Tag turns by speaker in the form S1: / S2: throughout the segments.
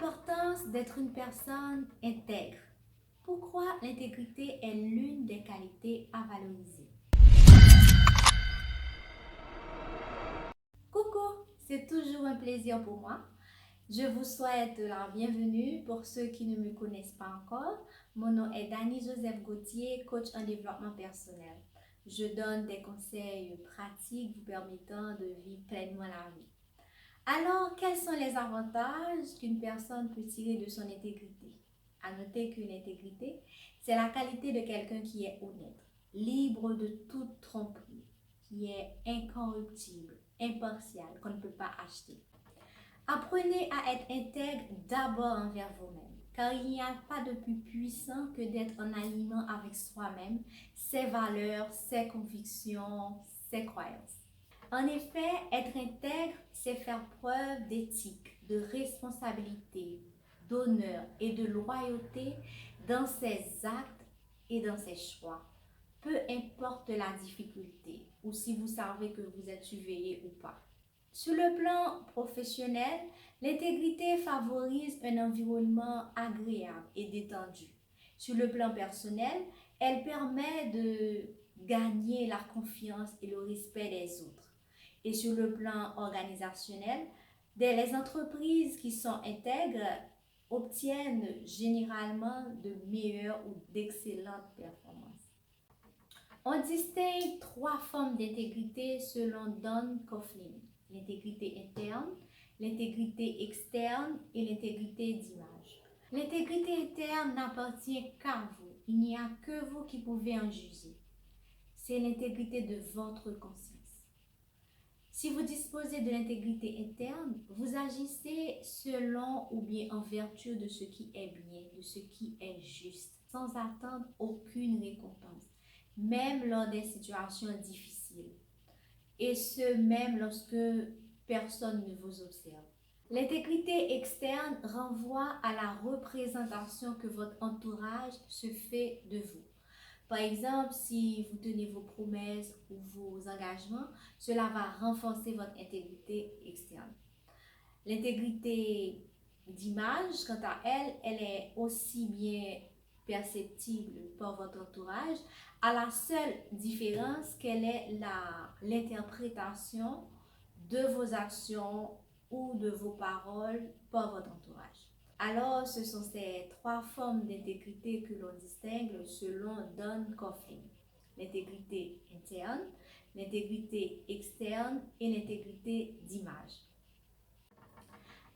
S1: L'importance d'être une personne intègre. Pourquoi l'intégrité est l'une des qualités à valoriser? Coucou, c'est toujours un plaisir pour moi. Je vous souhaite la bienvenue pour ceux qui ne me connaissent pas encore. Mon nom est Dani Joseph Gauthier, coach en développement personnel. Je donne des conseils pratiques vous permettant de vivre pleinement la vie. Alors, quels sont les avantages qu'une personne peut tirer de son intégrité? À noter que l'intégrité, c'est la qualité de quelqu'un qui est honnête, libre de toute tromperie, qui est incorruptible, impartial, qu'on ne peut pas acheter. Apprenez à être intègre d'abord envers vous-même, car il n'y a pas de plus puissant que d'être en alignement avec soi-même, ses valeurs, ses convictions, ses croyances. En effet, être intègre, c'est faire preuve d'éthique, de responsabilité, d'honneur et de loyauté dans ses actes et dans ses choix. Peu importe la difficulté ou si vous savez que vous êtes surveillé ou pas. Sur le plan professionnel, l'intégrité favorise un environnement agréable et détendu. Sur le plan personnel, elle permet de gagner la confiance et le respect des autres. Et sur le plan organisationnel, les entreprises qui sont intègres obtiennent généralement de meilleures ou d'excellentes performances. On distingue trois formes d'intégrité selon Don Coughlin: l'intégrité interne, l'intégrité externe et l'intégrité d'image. L'intégrité interne n'appartient qu'à vous. Il n'y a que vous qui pouvez en juger. C'est l'intégrité de votre conscience. Si vous disposez de l'intégrité interne, vous agissez selon ou bien en vertu de ce qui est bien, de ce qui est juste, sans attendre aucune récompense, même lors des situations difficiles. Et ce, même lorsque personne ne vous observe. L'intégrité externe renvoie à la représentation que votre entourage se fait de vous. Par exemple, si vous tenez vos promesses ou vos engagements, cela va renforcer votre intégrité externe. L'intégrité d'image, quant à elle, elle est aussi bien perceptible par votre entourage, à la seule différence qu'elle est l'interprétation de vos actions ou de vos paroles par votre entourage. Alors, ce sont ces trois formes d'intégrité que l'on distingue selon Don Coughlin: l'intégrité interne, l'intégrité externe et l'intégrité d'image.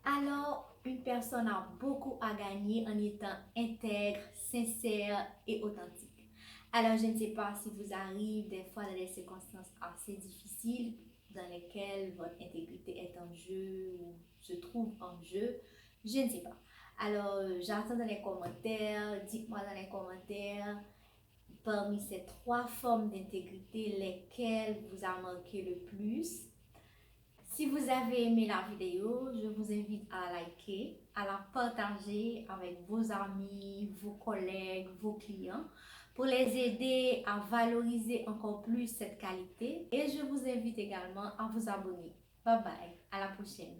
S1: Alors, une personne a beaucoup à gagner en étant intègre, sincère et authentique. Alors, je ne sais pas si vous arrive des fois dans des circonstances assez difficiles dans lesquelles votre intégrité est en jeu ou se trouve en jeu. Je ne sais pas. Alors, j'attends dans les commentaires, dites-moi dans les commentaires, parmi ces trois formes d'intégrité, lesquelles vous a marqué le plus. Si vous avez aimé la vidéo, je vous invite à la liker, à la partager avec vos amis, vos collègues, vos clients, pour les aider à valoriser encore plus cette qualité. Et je vous invite également à vous abonner. Bye bye, à la prochaine.